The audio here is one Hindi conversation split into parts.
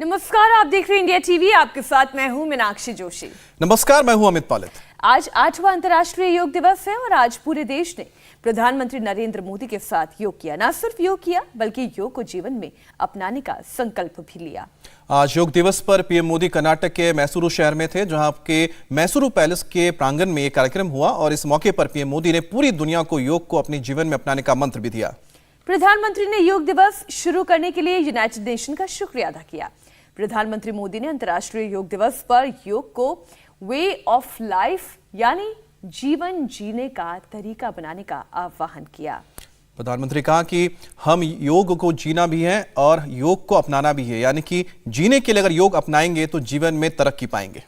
नमस्कार, आप देख रहे हैं इंडिया टीवी। आपके साथ मैं हूं मीनाक्षी जोशी। नमस्कार, मैं हूं अमित पालित। आज 8वां अंतर्राष्ट्रीय योग दिवस है और आज पूरे देश ने प्रधानमंत्री नरेंद्र मोदी के साथ योग किया। न सिर्फ योग किया बल्कि योग को जीवन में अपनाने का संकल्प भी लिया। आज योग दिवस पर पीएम मोदी कर्नाटक के मैसूरू शहर में थे, जहां के मैसूरू पैलेस के प्रांगण में एक कार्यक्रम हुआ और इस मौके पर पीएम मोदी ने पूरी दुनिया को योग को अपने जीवन में अपनाने का मंत्र भी दिया। प्रधानमंत्री ने योग दिवस शुरू करने के लिए यूनाइटेड नेशन का शुक्रिया अदा किया। प्रधानमंत्री मोदी ने अंतर्राष्ट्रीय योग दिवस पर योग को वे ऑफ लाइफ यानी जीवन जीने का तरीका बनाने का आह्वान किया। प्रधानमंत्री कहा कि हम योग को जीना भी है और योग को अपनाना भी है, यानी कि जीने के लिए अगर योग अपनाएंगे तो जीवन में तरक्की पाएंगे।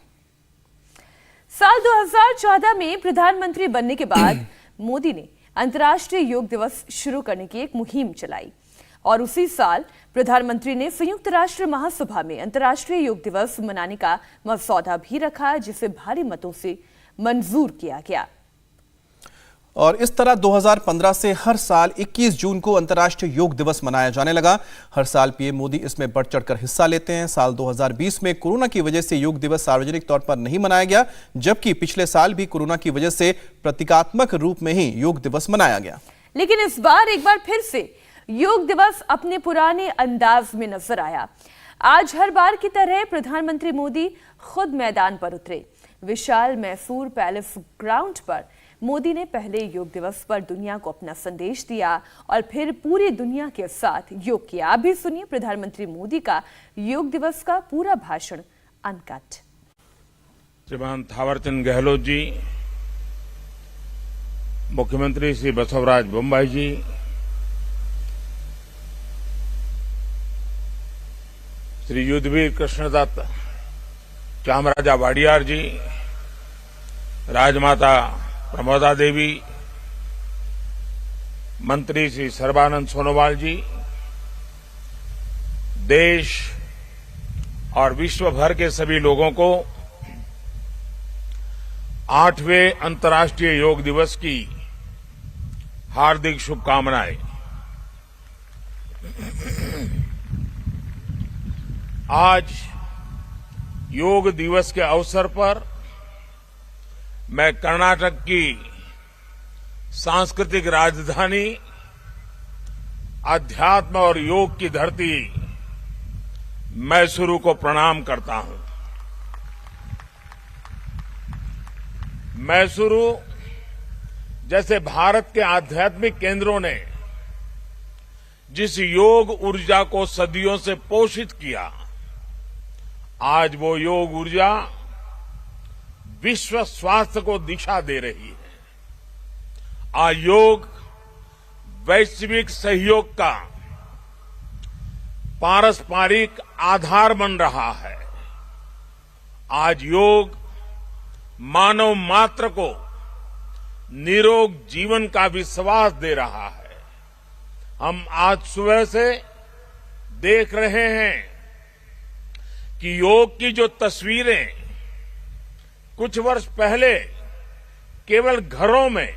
साल 2014 में प्रधानमंत्री बनने के बाद मोदी ने अंतर्राष्ट्रीय योग दिवस शुरू करने की एक मुहिम चलाई और उसी साल प्रधानमंत्री ने संयुक्त राष्ट्र महासभा में अंतर्राष्ट्रीय योग दिवस मनाने का मसौदा भी रखा, जिसे भारी मतों से मंजूर किया गया। और इस तरह 2015 से हर साल 21 जून को अंतर्राष्ट्रीय योग दिवस मनाया जाने लगा। हर साल पीएम मोदी इसमें बढ़ चढ़कर हिस्सा लेते हैं। साल 2020 में कोरोना की वजह से योग दिवस सार्वजनिक तौर पर नहीं मनाया गया, जबकि पिछले साल भी कोरोना की वजह से प्रतीकात्मक रूप में ही योग दिवस मनाया गया। लेकिन इस बार एक बार फिर से योग दिवस अपने पुराने अंदाज में नजर आया। आज हर बार की तरह प्रधानमंत्री मोदी खुद मैदान पर उतरे। विशाल मैसूर पैलेस ग्राउंड पर मोदी ने पहले योग दिवस पर दुनिया को अपना संदेश दिया और फिर पूरी दुनिया के साथ योग किया। अभी सुनिए प्रधानमंत्री मोदी का योग दिवस का पूरा भाषण अनकट। श्रीमान थावरचंद गहलोत जी, मुख्यमंत्री श्री बसवराज बोम्मई जी, श्री युद्धवीर कृष्णदत्त चामराजा वाडियार जी, राजमाता प्रमोदा देवी, मंत्री श्री सर्बानंद सोनोवाल जी, देश और विश्व भर के सभी लोगों को 8वें अंतर्राष्ट्रीय योग दिवस की हार्दिक शुभकामनाएं। आज योग दिवस के अवसर पर मैं कर्नाटक की सांस्कृतिक राजधानी, अध्यात्म और योग की धरती मैसूरू को प्रणाम करता हूं। मैसूरू जैसे भारत के आध्यात्मिक केंद्रों ने जिस योग ऊर्जा को सदियों से पोषित किया, आज वो योग ऊर्जा विश्व स्वास्थ्य को दिशा दे रही है। आज योग वैश्विक सहयोग का पारस्परिक आधार बन रहा है। आज योग मानव मात्र को निरोग जीवन का विश्वास दे रहा है। हम आज सुबह से देख रहे हैं कि योग की जो तस्वीरें कुछ वर्ष पहले केवल घरों में,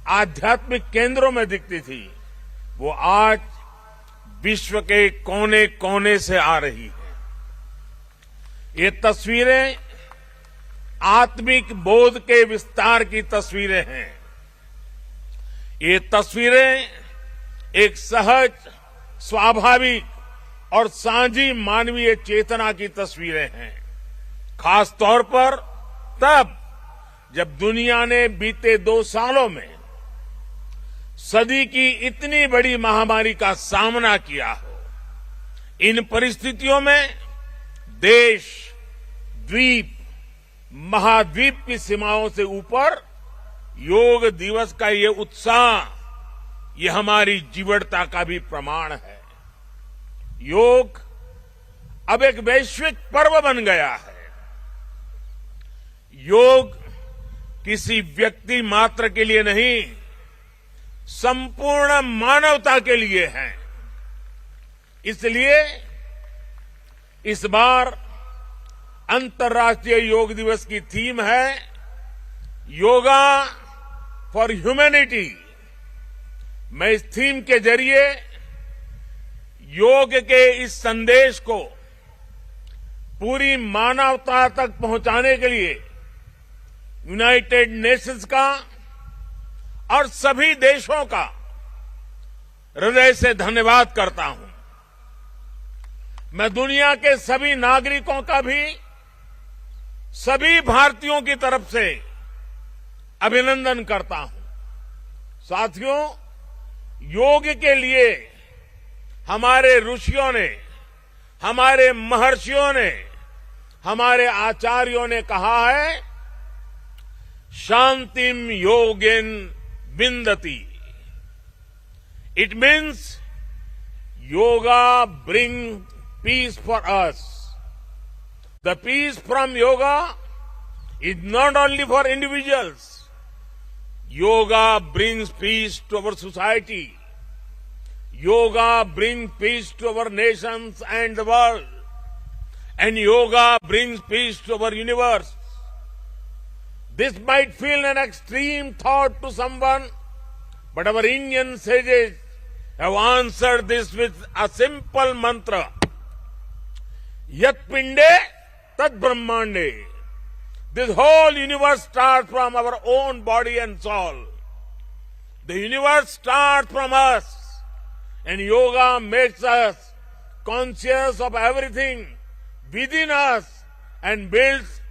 आध्यात्मिक केंद्रों में दिखती थी, वो आज विश्व के कोने कोने से आ रही है। ये तस्वीरें आत्मिक बोध के विस्तार की तस्वीरें हैं। ये तस्वीरें एक सहज, स्वाभाविक और साझी मानवीय चेतना की तस्वीरें हैं। खास तौर पर तब जब दुनिया ने बीते 2 सालों में सदी की इतनी बड़ी महामारी का सामना किया हो। इन परिस्थितियों में देश, द्वीप, महाद्वीप की सीमाओं से ऊपर योग दिवस का ये उत्साह, ये हमारी जीवटता का भी प्रमाण है। योग अब एक वैश्विक पर्व बन गया है। योग किसी व्यक्ति मात्र के लिए नहीं, संपूर्ण मानवता के लिए है। इसलिए इस बार अंतर्राष्ट्रीय योग दिवस की थीम है योगा फॉर ह्यूमैनिटी। मैं इस थीम के जरिए योग के इस संदेश को पूरी मानवता तक पहुंचाने के लिए यूनाइटेड नेशंस का और सभी देशों का हृदय से धन्यवाद करता हूं। मैं दुनिया के सभी नागरिकों का भी सभी भारतीयों की तरफ से अभिनंदन करता हूं। साथियों, योग के लिए हमारे ऋषियों ने, हमारे महर्षियों ने, हमारे आचार्यों ने कहा है, शांतिम योगेन विंदति। It means yoga bring peace for us. The peace from yoga is not only for individuals. Yoga brings peace to our society. Yoga brings peace to our nations and the world. And yoga brings peace to our universe. This might feel an extreme thought to someone, but our Indian sages have answered this with a simple mantra. Yat pinde tat brahmande. This whole universe starts from our own body and soul. The universe starts from us, and yoga makes us conscious of everything within us and builds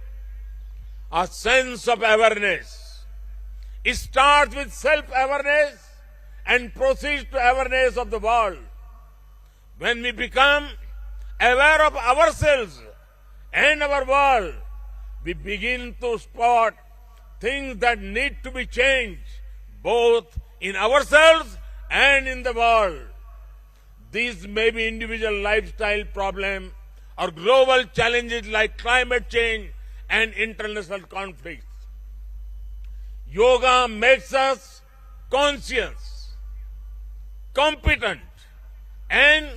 a sense of awareness. It starts with self-awareness and proceeds to awareness of the world. When we become aware of ourselves and our world, we begin to spot things that need to be changed, both in ourselves and in the world. These may be individual lifestyle problems or global challenges like climate change and international conflicts. Yoga makes us conscious, competent, and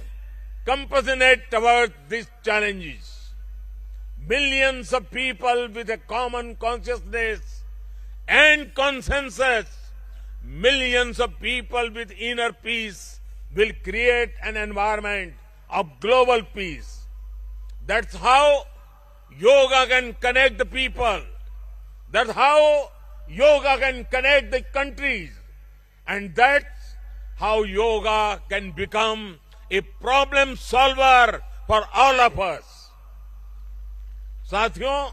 compassionate towards these challenges. Millions of people with a common consciousness and consensus, millions of people with inner peace will create an environment of global peace. That's how yoga can connect the people. That's how yoga can connect the countries. And that's how yoga can become a problem solver for all of us. साथियों,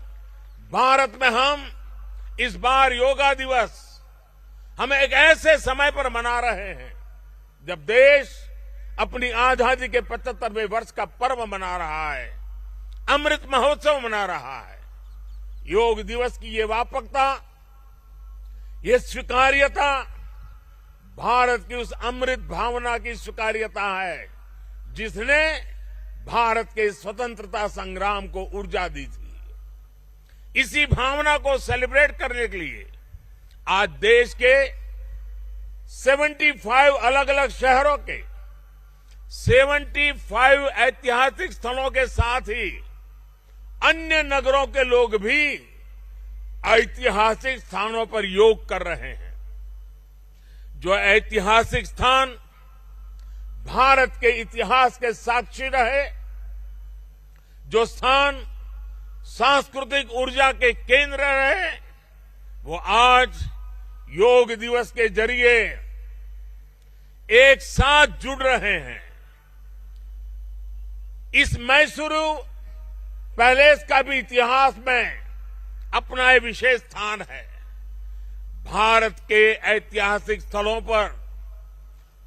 भारत में हम इस बार योगा दिवस हम एक ऐसे समय पर मना रहे हैं जब देश अपनी आजादी के 75वें वर्ष का पर्व मना रहा है, अमृत महोत्सव मना रहा है। योग दिवस की ये व्यापकता, ये स्वीकार्यता भारत की उस अमृत भावना की स्वीकार्यता है जिसने भारत के स्वतंत्रता संग्राम को ऊर्जा दी थी। इसी भावना को सेलिब्रेट करने के लिए आज देश के 75 अलग अलग शहरों के 75 ऐतिहासिक स्थलों के साथ ही अन्य नगरों के लोग भी ऐतिहासिक स्थानों पर योग कर रहे हैं। जो ऐतिहासिक स्थान भारत के इतिहास के साक्षी रहे, जो स्थान सांस्कृतिक ऊर्जा के केंद्र रहे, वो आज योग दिवस के जरिए एक साथ जुड़ रहे हैं। इस मैसूरू पैलेस का भी इतिहास में अपना एक विशेष स्थान है। भारत के ऐतिहासिक स्थलों पर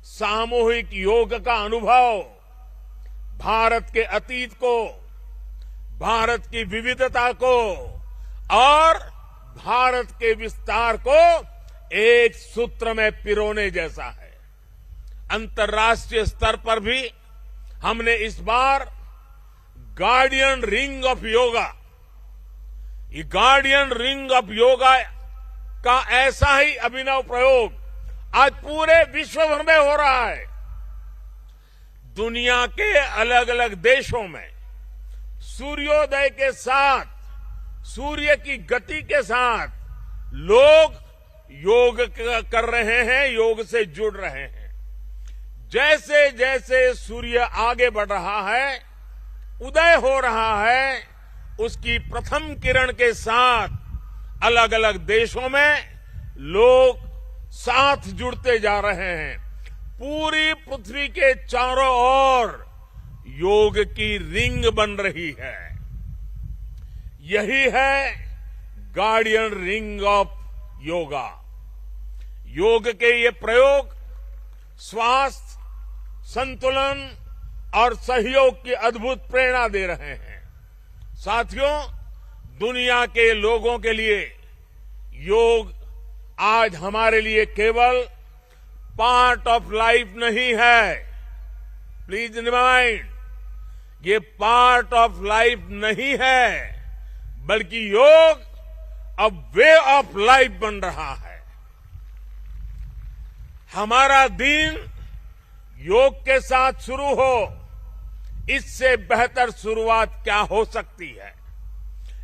सामूहिक योग का अनुभव भारत के अतीत को, भारत की विविधता को और भारत के विस्तार को एक सूत्र में पिरोने जैसा है। अंतर्राष्ट्रीय स्तर पर भी हमने इस बार गार्डियन रिंग ऑफ योगा, ये गार्डियन रिंग ऑफ योगा का ऐसा ही अभिनव प्रयोग आज पूरे विश्व भर में हो रहा है। दुनिया के अलग अलग देशों में सूर्योदय के साथ, सूर्य की गति के साथ लोग योग कर रहे हैं, योग से जुड़ रहे हैं। जैसे जैसे सूर्य आगे बढ़ रहा है, उदय हो रहा है, उसकी प्रथम किरण के साथ अलग अलग देशों में लोग साथ जुड़ते जा रहे हैं। पूरी पृथ्वी के चारों ओर योग की रिंग बन रही है। यही है गार्डियन रिंग ऑफ योगा। योग के ये प्रयोग स्वास्थ्य, संतुलन और सहयोग की अद्भुत प्रेरणा दे रहे हैं। साथियों, दुनिया के लोगों के लिए योग आज हमारे लिए केवल पार्ट ऑफ लाइफ नहीं है। प्लीज रिमाइंड, ये पार्ट ऑफ लाइफ नहीं है, बल्कि योग अब वे ऑफ लाइफ बन रहा है। हमारा दिन योग के साथ शुरू हो, इससे बेहतर शुरुआत क्या हो सकती है।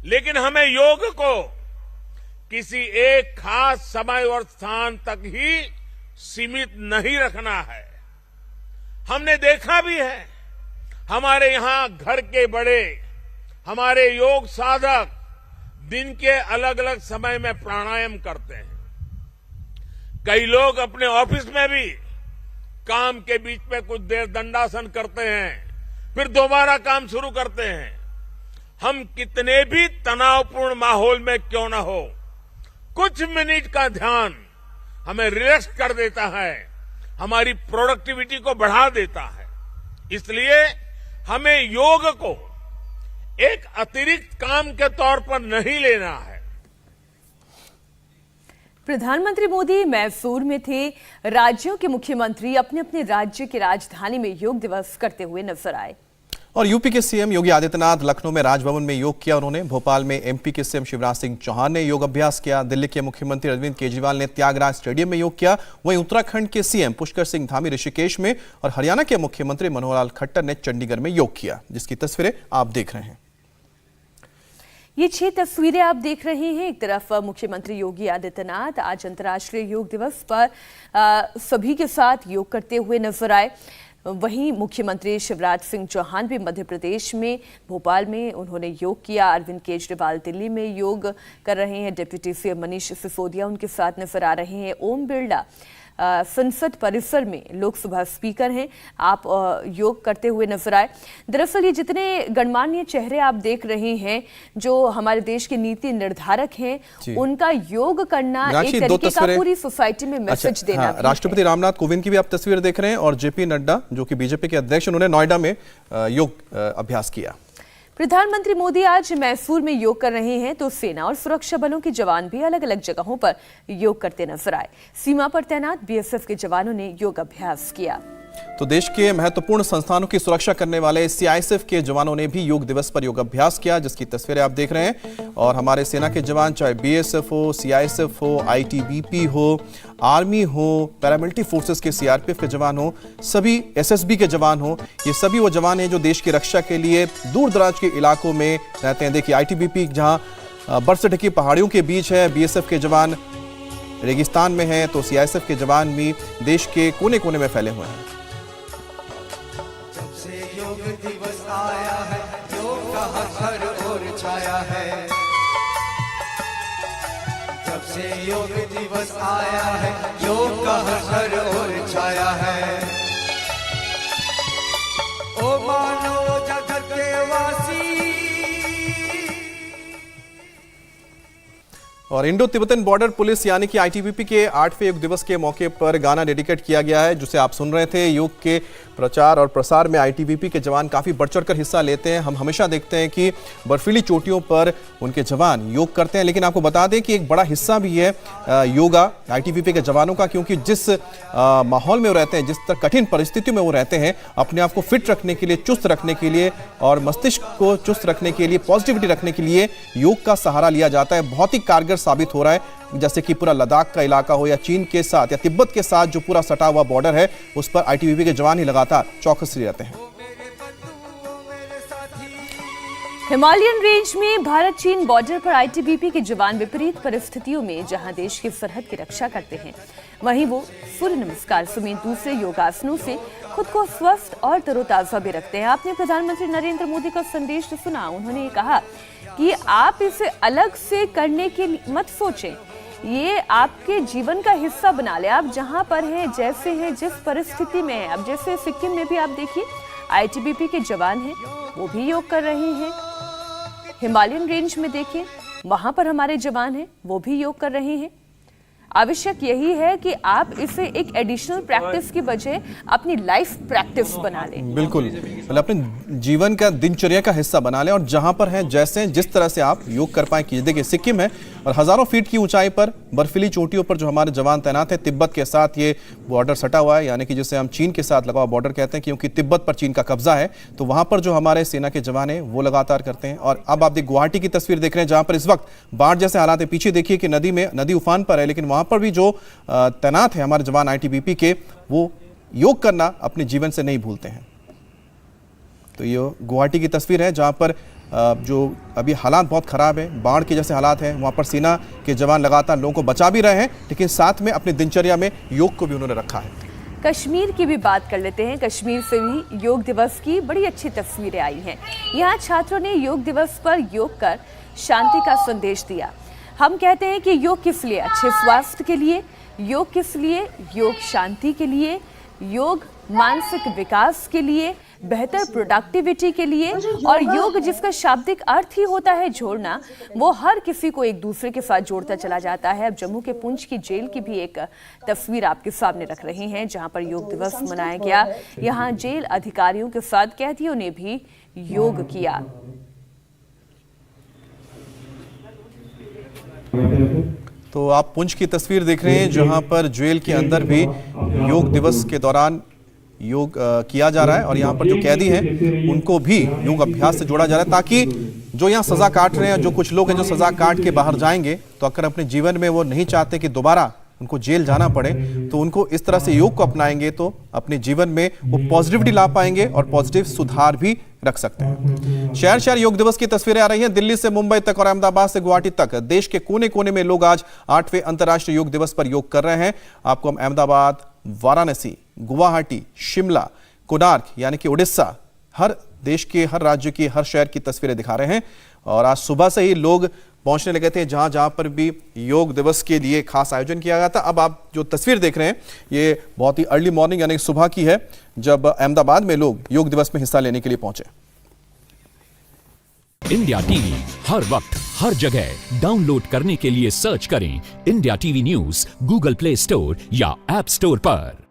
लेकिन हमें योग को किसी एक खास समय और स्थान तक ही सीमित नहीं रखना है। हमने देखा भी है, हमारे यहां घर के बड़े, हमारे योग साधक दिन के अलग अलग समय में प्राणायाम करते हैं। कई लोग अपने ऑफिस में भी काम के बीच में कुछ देर दंडासन करते हैं, फिर दोबारा काम शुरू करते हैं। हम कितने भी तनावपूर्ण माहौल में क्यों न हो, कुछ मिनट का ध्यान हमें रिलैक्स कर देता है, हमारी प्रोडक्टिविटी को बढ़ा देता है। इसलिए हमें योग को एक अतिरिक्त काम के तौर पर नहीं लेना है। प्रधानमंत्री मोदी मैसूर में थे। राज्यों के मुख्यमंत्री अपने अपने राज्य की राजधानी में योग दिवस करते हुए नजर आए। और यूपी के सीएम योगी आदित्यनाथ लखनऊ में राजभवन में योग किया। उन्होंने भोपाल में एमपी के सीएम शिवराज सिंह चौहान ने योग अभ्यास किया। दिल्ली के मुख्यमंत्री अरविंद केजरीवाल ने त्यागराज स्टेडियम में योग किया। वहीं उत्तराखंड के सीएम पुष्कर सिंह धामी ऋषिकेश में और हरियाणा के मुख्यमंत्री मनोहर लाल खट्टर ने चंडीगढ़ में योग किया, जिसकी तस्वीरें आप देख रहे हैं। ये 6 तस्वीरें आप देख रहे हैं। एक तरफ मुख्यमंत्री योगी आदित्यनाथ आज अंतर्राष्ट्रीय योग दिवस पर सभी के साथ योग करते हुए नजर आए। वहीं मुख्यमंत्री शिवराज सिंह चौहान भी मध्य प्रदेश में भोपाल में उन्होंने योग किया। अरविंद केजरीवाल दिल्ली में योग कर रहे हैं। डिप्टी सीएम मनीष सिसोदिया उनके साथ नजर आ रहे हैं। ओम बिरला संसद परिसर में लोकसभा स्पीकर हैं, आप योग करते हुए नजर आए। दरअसल ये जितने गणमान्य चेहरे आप देख रहे हैं जो हमारे देश के नीति निर्धारक हैं, उनका योग करना एक तरीके का पूरी सोसाइटी में मैसेज देना। राष्ट्रपति रामनाथ कोविंद की भी आप तस्वीर देख रहे हैं और जेपी नड्डा जो कि बीजेपी के अध्यक्ष, उन्होंने नोएडा में योग अभ्यास किया। प्रधानमंत्री मोदी आज मैसूर में योग कर रहे हैं तो सेना और सुरक्षा बलों के जवान भी अलग अलग जगहों पर योग करते नजर आए। सीमा पर तैनात बीएसएफ के जवानों ने योग अभ्यास किया। तो देश के महत्वपूर्ण संस्थानों की सुरक्षा करने वाले सीआईएसएफ के जवानों ने भी योग दिवस पर योग अभ्यास किया, जिसकी तस्वीरें आप देख रहे हैं। और हमारे सेना के जवान, चाहे बीएसएफ हो, सीआईएसएफ हो, आईटीबीपी हो, आर्मी हो, पैरामिलिट्री फोर्सेस के सीआरपीएफ के जवान हो, सभी एसएसबी के जवान हो, ये सभी वो जवान हैं जो देश की रक्षा के लिए दूर दराज के इलाकों में रहते हैं। देखिए, आईटीबीपी जहां बर्फ से ढकी पहाड़ियों के बीच है, बीएसएफ के जवान रेगिस्तान में हैं, तो सीआईएसएफ के जवान भी देश के कोने कोने में फैले हुए हैं। योग दिवस आया है, योग का हर ओर छाया है। जब से योग दिवस आया है, योग का हर ओर छाया है। ओ मानो जगत के वासी। और इंडो तिब्बतन बॉर्डर पुलिस यानी कि आईटीबीपी के 8वें योग दिवस के मौके पर गाना डेडिकेट किया गया है, जिसे आप सुन रहे थे। योग के प्रचार और प्रसार में आईटीबीपी के जवान काफ़ी बढ़ चढ़कर हिस्सा लेते हैं। हम हमेशा देखते हैं कि बर्फीली चोटियों पर उनके जवान योग करते हैं, लेकिन आपको बता दें कि एक बड़ा हिस्सा भी है योगा आईटीबीपी के जवानों का, क्योंकि जिस माहौल में वो रहते हैं, जिस तरह कठिन परिस्थितियों में वो रहते हैं, अपने आप को फिट रखने के लिए, चुस्त रखने के लिए और मस्तिष्क को चुस्त रखने के लिए, पॉजिटिविटी रखने के लिए योग का सहारा लिया जाता है। बहुत ही कारगर साबित हो रहा है। जैसे कि पूरा लद्दाख का इलाका हो या चीन के साथ या तिब्बत के साथ जो पूरा सटा हुआ बॉर्डर है, उस पर आईटीबीपी के जवान ही लगातार चौकस रहते हैं। हिमालयन रेंज में भारत चीन बॉर्डर पर आईटीबीपी के जवान विपरीत परिस्थितियों में जहां देश की सरहद की रक्षा करते हैं, वहीं वो सूर्य नमस्कार समेत दूसरे योगासनों से खुद को स्वस्थ और तरोताजा भी रखते हैं। आपने प्रधानमंत्री नरेंद्र मोदी का संदेश सुना। उन्होंने ये कहा कि आप इसे अलग से करने के लिए मत सोचें, ये आपके जीवन का हिस्सा बना ले। आप जहां पर हैं, जैसे हैं, जिस परिस्थिति में हैं, अब जैसे सिक्किम में भी आप देखिए आईटीबीपी के जवान हैं, वो भी योग कर रहे हैं। हिमालयन रेंज में देखिए, वहां पर हमारे जवान हैं, वो भी योग कर रहे हैं। आवश्यक यही है कि आप इसे एक एडिशनल प्रैक्टिस की बजाय अपनी लाइफ प्रैक्टिस बना लें। बिल्कुल, मतलब अपने जीवन का दिनचर्या का हिस्सा बना लें और जहां पर हैं, जैसे जिस तरह से आप योग कर पाए कीजिए। देखिए सिक्किम है और हजारों फीट की ऊंचाई पर बर्फीली चोटियों पर जो हमारे जवान तैनात हैं, तिब्बत के साथ ये बॉर्डर सटा हुआ है, यानी कि जिसे हम चीन के साथ लगा हुआ बॉर्डर कहते हैं, क्योंकि तिब्बत पर चीन का कब्जा है। तो वहां पर जो हमारे सेना के जवान हैं वो लगातार करते हैं। और अब आप देख गुवाहाटी की तस्वीर देख रहे हैं, जहां पर इस वक्त बाढ़ जैसे हालात है। पीछे देखिए कि नदी उफान पर है, लेकिन वहां पर भी जो तैनात है हमारे जवान आईटीबीपी के, वो योग करना अपने जीवन से नहीं भूलते हैं। तो ये गुवाहाटी की तस्वीर है, जहां पर जो अभी हालात बहुत खराब है, बाढ़ के जैसे हालात हैं। वहां पर सेना के जवान लगातार लोगों को बचा भी रहे हैं, लेकिन साथ में अपनी दिनचर्या में योग को भी उन्होंने रखा है। कश्मीर की भी बात कर लेते हैं। कश्मीर से भी योग दिवस की बड़ी अच्छी तस्वीरें आई हैं। यहाँ छात्रों ने योग दिवस पर योग कर शांति का संदेश दिया। हम कहते हैं कि योग किस लिए? अच्छे स्वास्थ्य के लिए। योग किस लिए? योग शांति के लिए, योग मानसिक विकास के लिए, बेहतर प्रोडक्टिविटी के लिए। और योग जिसका शाब्दिक अर्थ ही होता है जोड़ना, वो हर किसी को एक दूसरे के साथ जोड़ता चला जाता है। अब जम्मू के पुंछ की जेल की भी एक तस्वीर आपके सामने रख रहे हैं, जहां पर योग दिवस मनाया गया। यहां जेल अधिकारियों के साथ कैदियों ने भी योग किया। तो आप पुंछ की तस्वीर देख रहे हैं, जहां पर जेल के अंदर भी योग दिवस के दौरान योग किया जा रहा है। और यहाँ पर जो कैदी हैं उनको भी योग अभ्यास से जोड़ा जा रहा है, ताकि जो यहाँ सजा काट रहे हैं, जो कुछ लोग हैं जो सजा काट के बाहर जाएंगे, तो अगर अपने जीवन में वो नहीं चाहते कि दोबारा उनको जेल जाना पड़े, तो उनको इस तरह से योग को अपनाएंगे तो अपने जीवन में वो पॉजिटिविटी ला पाएंगे और पॉजिटिव सुधार भी रख सकते हैं। शहर शहर योग दिवस की तस्वीरें आ रही हैं। दिल्ली से मुंबई तक और अहमदाबाद से गुवाहाटी तक देश के कोने कोने में लोग आज 8वें अंतर्राष्ट्रीय योग दिवस पर योग कर रहे हैं। आपको हम अहमदाबाद, वाराणसी, गुवाहाटी, शिमला, कोणार्क यानी कि उड़ीसा, हर देश के हर राज्य की हर शहर की तस्वीरें दिखा रहे हैं। और आज सुबह से ही लोग पहुंचने लगे थे जहां जहां पर भी योग दिवस के लिए खास आयोजन किया गया था। अब आप जो तस्वीर देख रहे हैं ये बहुत ही अर्ली मॉर्निंग यानी सुबह की है, जब अहमदाबाद में लोग योग दिवस में हिस्सा लेने के लिए पहुंचे। इंडिया टीवी हर वक्त हर जगह डाउनलोड करने के लिए सर्च करें India TV news Google play store या ऐप स्टोर पर।